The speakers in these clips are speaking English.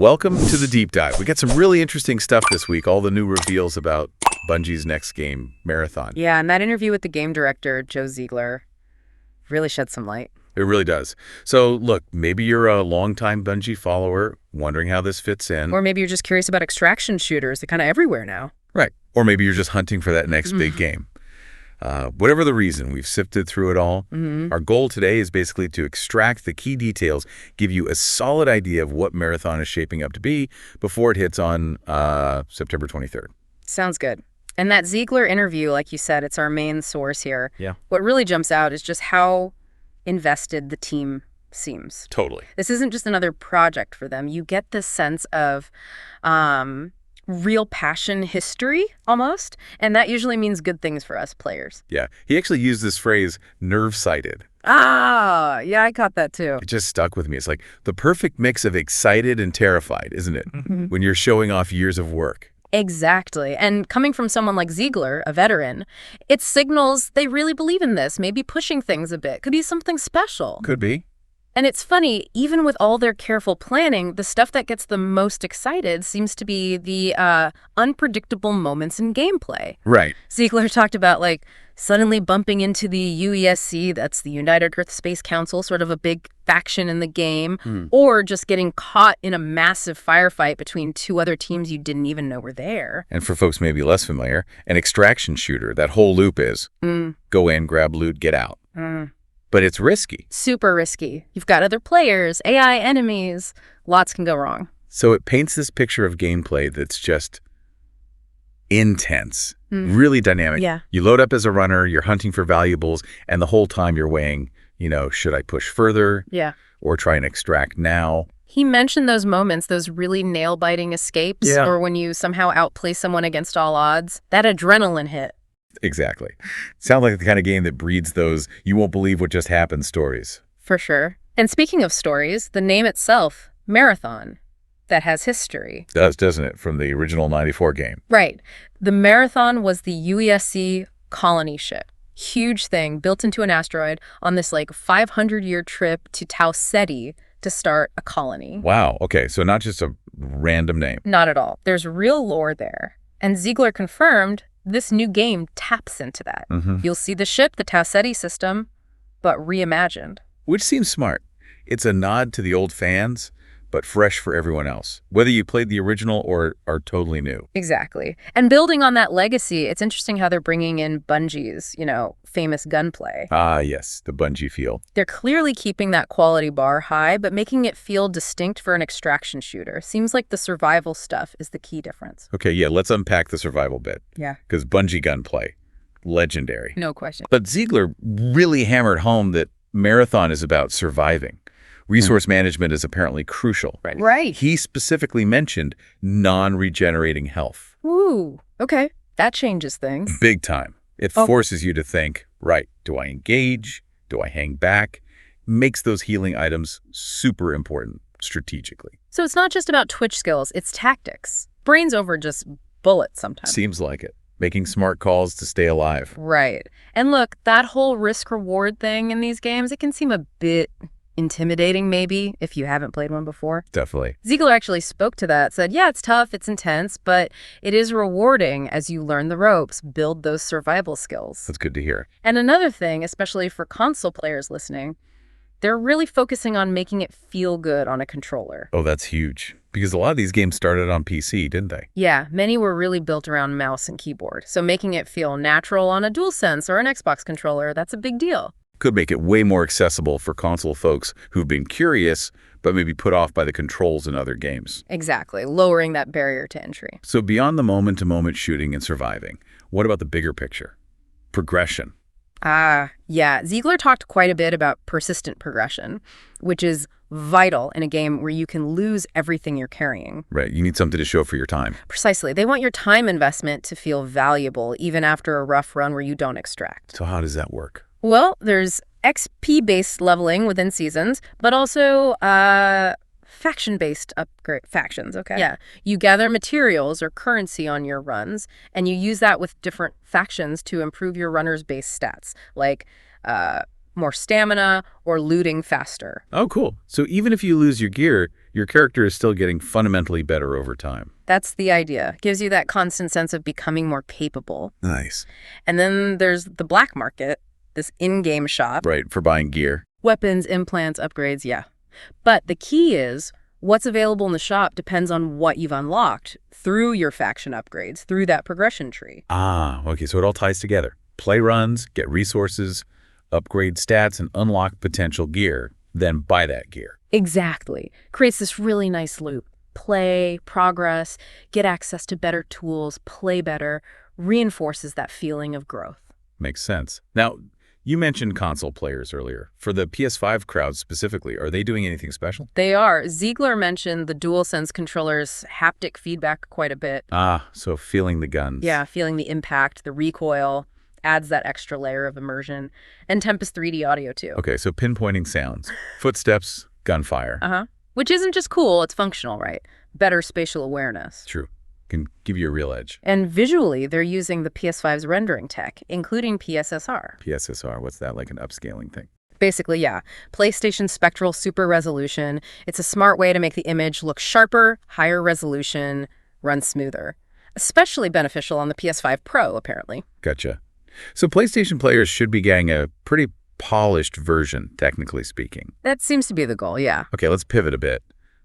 welcome to the deep dive. We got some really interesting stuff this week, all the new reveals about Bungie's next game, Marathon. Yeah, and that interview with the game director, Joe Ziegler, really shed some light. It really does. So, look, maybe you're a longtime Bungie follower, wondering how this fits in. Or maybe you're just curious about extraction shooters. They're kind of everywhere now. Right. Or maybe you're just hunting for that next big game. Whatever the reason, we've sifted through it all. Our goal today is basically to extract the key details, give you a solid idea of what Marathon is shaping up to be before it hits on September 23rd. Sounds good. And that Ziegler interview, like you said, it's our main source here. Yeah. What really jumps out is just how invested the team seems. Totally. This isn't just another project for them. You get this sense of real passion history, almost, and that usually means good things for us players. Yeah. He actually used this phrase, nerve-sighted. Ah, yeah, I caught that too. It just stuck with me. It's like the perfect mix of excited and terrified, isn't it? When you're showing off years of work. Exactly. And coming from someone like Ziegler, a veteran, it signals they really believe in this, maybe pushing things a bit. Could be something special. Could be. And it's funny, even with all their careful planning, the stuff that gets them most excited seems to be the unpredictable moments in gameplay. Right. Ziegler talked about, like, suddenly bumping into the UESC, that's the United Earth Space Council, sort of a big faction in the game, or just getting caught in a massive firefight between two other teams you didn't even know were there. And for folks maybe less familiar, an extraction shooter, that whole loop is go in, grab loot, get out. But it's risky. Super risky. You've got other players, AI enemies. Lots can go wrong. So it paints this picture of gameplay that's just intense, really dynamic. Yeah. You load up as a runner, you're hunting for valuables, and the whole time you're weighing, should I push further? Yeah. Or try and extract now? He mentioned those moments, those really nail-biting escapes, Yeah. or when you somehow outplay someone against all odds. That adrenaline hit. Exactly. Sounds like the kind of game that breeds those you won't believe what just happened stories. For sure. And speaking of stories, the name itself, Marathon, that has history. Does, doesn't it, from the original 94 game? Right. The Marathon was the UESC colony ship. Huge thing, built into an asteroid on this 500-year trip to Tau Ceti to start a colony. Wow. Okay, so not just a random name. Not at all. There's real lore there. And Ziegler confirmed this new game taps into that. You'll see the ship, the Tau Ceti system, but reimagined. Which seems smart. It's a nod to the old fans, but fresh for everyone else, whether you played the original or are totally new. Exactly. And building on that legacy, it's interesting how they're bringing in Bungie's, famous gunplay. Ah, yes, the Bungie feel. They're clearly keeping that quality bar high, but making it feel distinct for an extraction shooter. Seems like the survival stuff is the key difference. Okay, yeah, let's unpack the survival bit. Yeah. Because Bungie gunplay, legendary. No question. But Ziegler really hammered home that Marathon is about surviving. Resource management is apparently crucial. Right. He specifically mentioned non-regenerating health. Ooh, okay. That changes things. Big time. It forces you to think, right, do I engage? Do I hang back? Makes those healing items super important strategically. So it's not just about twitch skills, it's tactics. Brains over just bullets sometimes. Seems like it. Making smart calls to stay alive. Right. And look, that whole risk-reward thing in these games, it can seem a bit intimidating maybe if you haven't played one before. Definitely. Ziegler actually spoke to that, said, yeah, it's tough, it's intense, but it is rewarding as you learn the ropes, build those survival skills. That's good to hear. And another thing, especially for console players listening, they're really focusing on making it feel good on a controller. Oh, that's huge. Because a lot of these games started on PC, didn't they? Yeah, many were really built around mouse and keyboard. So making it feel natural on a DualSense or an Xbox controller, that's a big deal. Could make it way more accessible for console folks who've been curious, but maybe put off by the controls in other games. Exactly, lowering that barrier to entry. So beyond the moment-to-moment shooting and surviving, what about the bigger picture? Progression. Yeah. Ziegler talked quite a bit about persistent progression, which is vital in a game where you can lose everything you're carrying. Right. You need something to show for your time. Precisely. They want your time investment to feel valuable, even after a rough run where you don't extract. So how does that work? Well, there's XP-based leveling within seasons, but also faction-based factions, okay? Yeah. You gather materials or currency on your runs, and you use that with different factions to improve your runner's base stats, like more stamina or looting faster. Oh, cool. So even if you lose your gear, your character is still getting fundamentally better over time. That's the idea. Gives you that constant sense of becoming more capable. Nice. And then there's the black market, this in-game shop. Right, for buying gear. Weapons, implants, upgrades, yeah. But the key is, what's available in the shop depends on what you've unlocked through your faction upgrades, through that progression tree. Ah, okay, so it all ties together. Play runs, get resources, upgrade stats, and unlock potential gear, then buy that gear. Exactly. Creates this really nice loop. Play, progress, get access to better tools, play better, reinforces that feeling of growth. Makes sense. Now, you mentioned console players earlier. For the PS5 crowd specifically, are they doing anything special? They are. Ziegler mentioned the DualSense controller's haptic feedback quite a bit. Ah, so feeling the guns. Yeah, feeling the impact, the recoil, adds that extra layer of immersion. And Tempest 3D audio, too. Okay, so pinpointing sounds. Footsteps, gunfire. Uh-huh. Which isn't just cool, it's functional, right? Better spatial awareness. True. Can give you a real edge. And visually, they're using the PS5's rendering tech, including PSSR. PSSR, what's that, like an upscaling thing? Basically, yeah. PlayStation Spectral Super Resolution. It's a smart way to make the image look sharper, higher resolution, run smoother. Especially beneficial on the PS5 Pro, apparently. Gotcha. So PlayStation players should be getting a pretty polished version, technically speaking. That seems to be the goal, yeah. Okay, let's pivot a bit.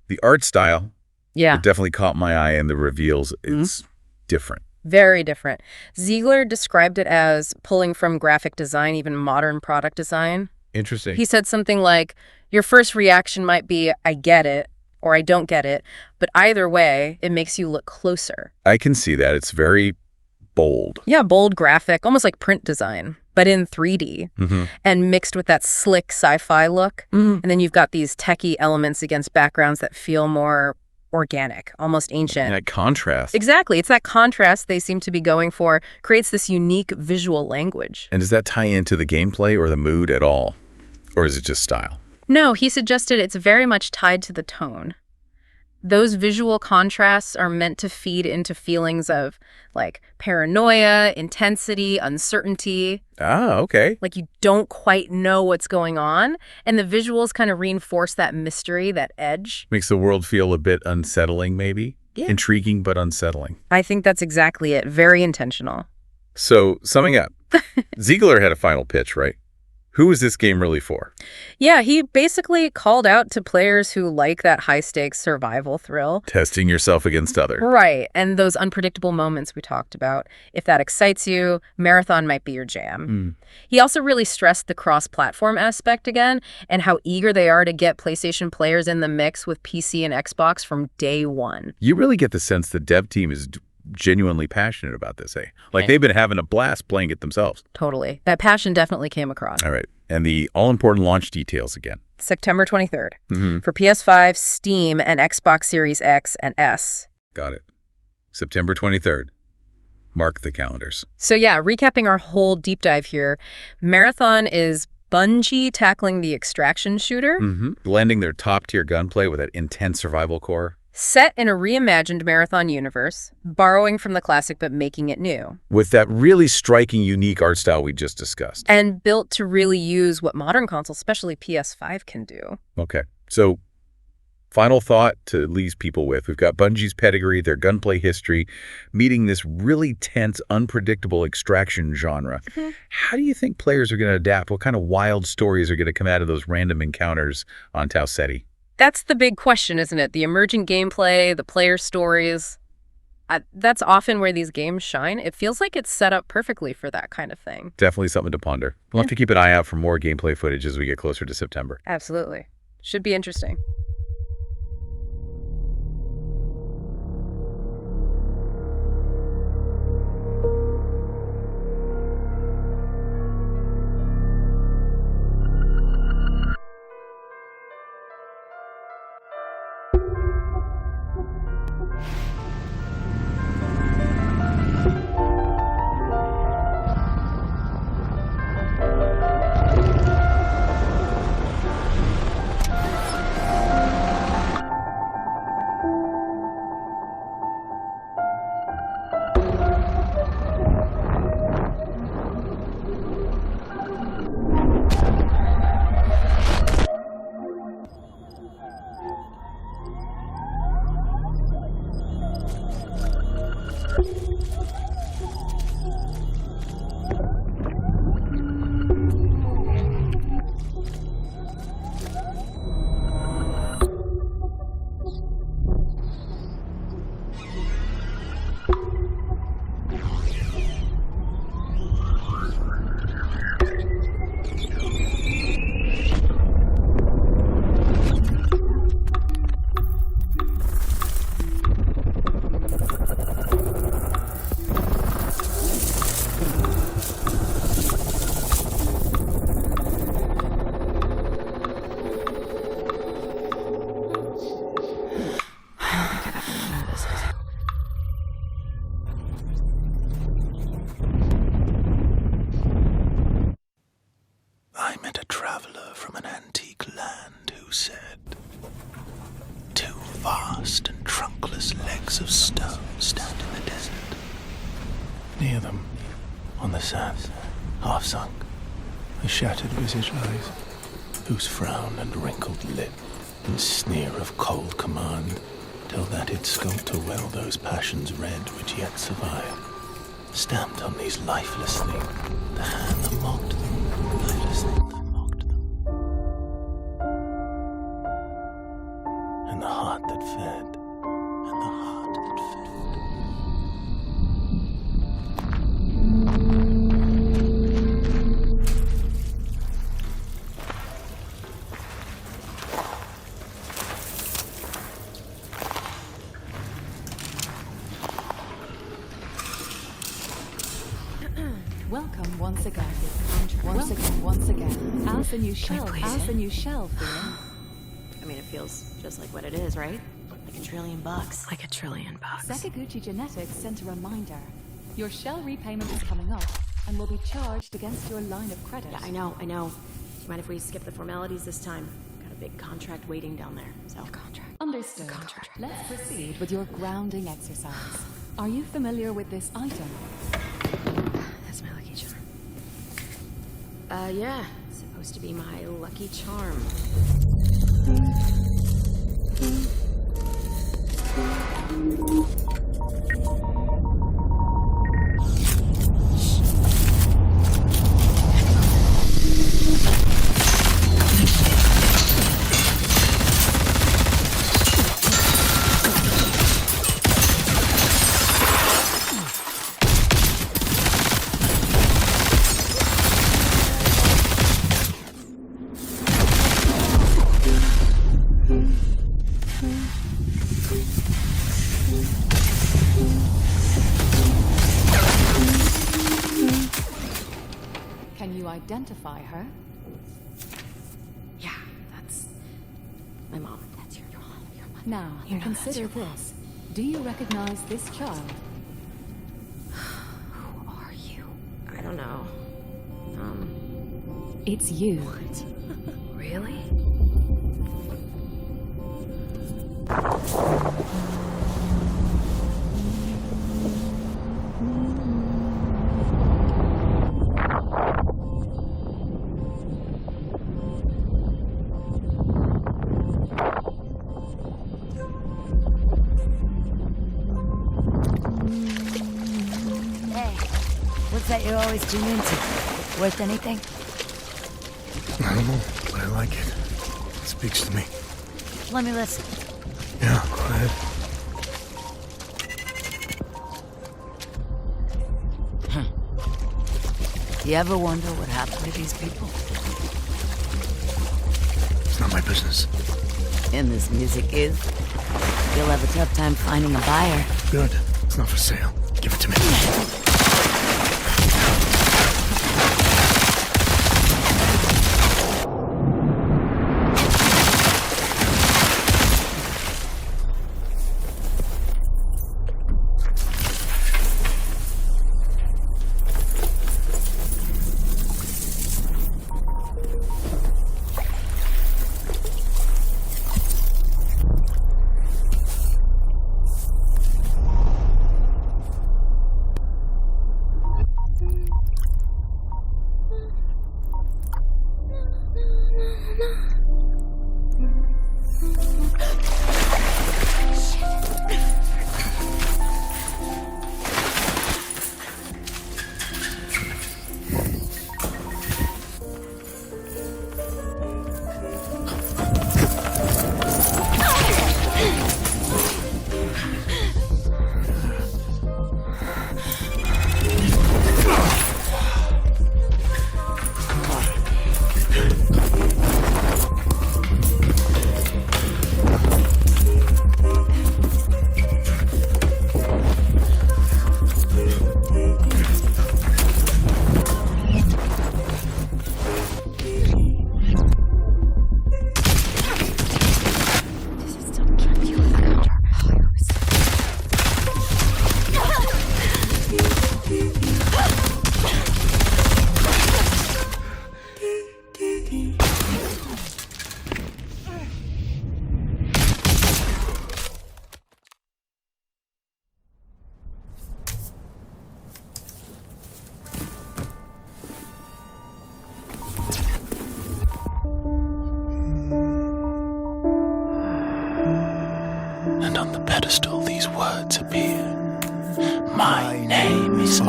The art style, Yeah. it definitely caught my eye in the reveals. It's different. Very different. Ziegler described it as pulling from graphic design, even modern product design. Interesting. He said something like, your first reaction might be, I get it, or I don't get it, but either way, it makes you look closer. I can see that. It's very bold. Yeah, bold graphic, almost like print design, but in 3D, and mixed with that slick sci-fi look. And then you've got these techie elements against backgrounds that feel more organic, almost ancient. And that contrast. Exactly. It's that contrast they seem to be going for, creates this unique visual language. And does that tie into the gameplay or the mood at all? Or is it just style? No, he suggested it's very much tied to the tone. Those visual contrasts are meant to feed into feelings of, like, paranoia, intensity, uncertainty. Ah, okay. Like you don't quite know what's going on. And the visuals kind of reinforce that mystery, that edge. Makes the world feel a bit unsettling, maybe? Yeah. Intriguing, but unsettling. I think that's exactly it. Very intentional. So, summing up, Ziegler had a final pitch, right? Who is this game really for? Yeah, he basically called out to players who like that high-stakes survival thrill. Testing yourself against others. Right, and those unpredictable moments we talked about. If that excites you, Marathon might be your jam. He also really stressed the cross-platform aspect again, and how eager they are to get PlayStation players in the mix with PC and Xbox from day one. You really get the sense the dev team is genuinely passionate about this, eh? Like they've been having a blast playing it themselves. Totally. That passion definitely came across. All right. And the all-important launch details again. September 23rd. For PS5, Steam, and Xbox Series X and S. Got it. September 23rd. Mark the calendars. So yeah, recapping our whole deep dive here, Marathon is Bungie tackling the extraction shooter. Blending their top-tier gunplay with that intense survival core. Set in a reimagined Marathon universe, borrowing from the classic but making it new. With that really striking, unique art style we just discussed. And built to really use what modern consoles, especially PS5, can do. Okay. So, final thought to leave people with. We've got Bungie's pedigree, their gunplay history, meeting this really tense, unpredictable extraction genre. How do you think players are going to adapt? What kind of wild stories are going to come out of those random encounters on Tau Ceti? That's the big question, isn't it? The emergent gameplay, the player stories. That's often where these games shine. It feels like it's set up perfectly for that kind of thing. Definitely something to ponder. We'll have to keep an eye out for more gameplay footage as we get closer to September. Absolutely. Should be interesting. I met a traveler from an antique land who said, 2 vast and trunkless legs of stone stand in the desert. Near them, on the sand, half sunk, a shattered visage lies, whose frown and wrinkled lip and sneer of cold command tell that it sculptor well those passions red which yet survive. Stamped on these lifeless things, the hand that mocked them, lifeless thing that mocked them. And the heart that fed, and the heart that fed. Welcome once again. Once again. How's the new shell? How's the new shell feeling? I mean, it feels just like what it is, right? Like $1 trillion. Like $1 trillion. Sakaguchi Genetics sent a reminder. Your shell repayment is coming up and will be charged against your line of credit. Yeah, I know. Do you mind if we skip the formalities this time? Got a big contract waiting down there, so... Contract. Understood. Let's proceed with your grounding exercise. Are you familiar with this item? That's my lucky charm. Yeah. Supposed to be my lucky charm. Identify her? Yeah, that's my mom. That's your mom. Now, consider this. Do you recognize this child? Who are you? I don't know. It's you. What? Really? That you always tune into. Worth anything? I don't know, but I like it. It speaks to me. Let me listen. Yeah, go ahead. Do you ever wonder what happened to these people? It's not my business. And this music is? You'll have a tough time finding a buyer. Good. It's not for sale. Give it to me.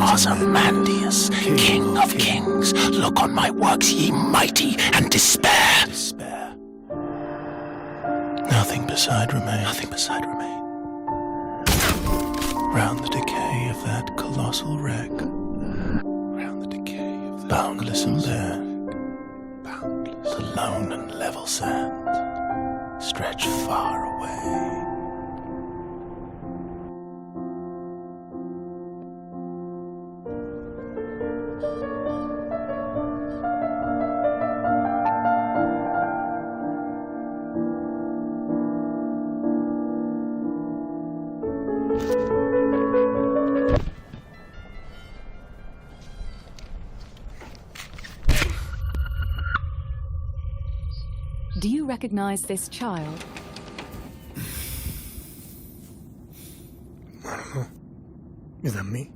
Ozymandias, King of Kings, look on my works, ye mighty, and despair. Nothing beside remain. Round the decay of that colossal wreck. Boundless and bare. The lone and level sands stretch far away. Do you recognize this child? I don't know. Is that me?